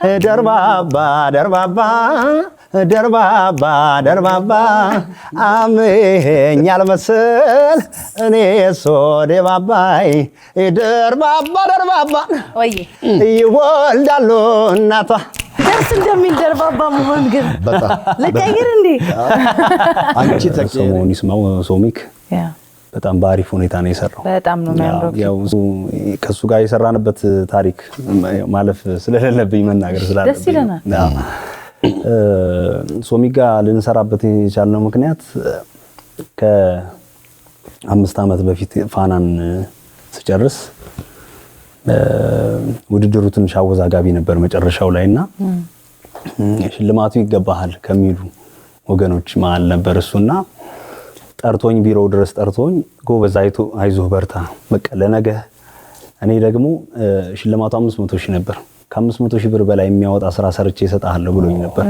ደርባባ ደርባባ ደርባባ ደርባባ አምኛል መሰል እኔ ሶዴ ባባይ ደርባባ ደርባባ ወይ ይወልዳሉ እናቷ ደስ እንደሚል ደርባባ መሆን ግን ለቀይር እንዴ አንቺ ተሰሞኒ ስማው ሶሚክ ያ በጣም ባሪፍ ሁኔታ ነው የሰራው በጣም ነው የሚያምረው ያው ከሱ ጋር የሰራንበት ታሪክ ማለፍ ስለሌለብኝ መናገር ስላለብኝ ደስ ይለናል ሶሚክ ጋር ልንሰራበት የቻልነው ምክንያት ከ5 ዓመት በፊት ፋናን ስጨርስ ውድድሩ ትንሽ አወዛጋቢ ነበር መጨረሻው ላይና ሽልማቱ ይገባሃል ከሚሉ ወገኖች መሃል ነበር እሱና ጠርቶኝ ቢሮ ድረስ ጠርቶኝ ጎበዝ አይዞህ በርታ በቃ ለነገ እኔ ደግሞ ሽልማቱ 500,000 ነበር ከ500,000 ብር በላይ የሚያወጣ ስራ ሰርቼ እሰጣለሁ ብሎኝ ነበር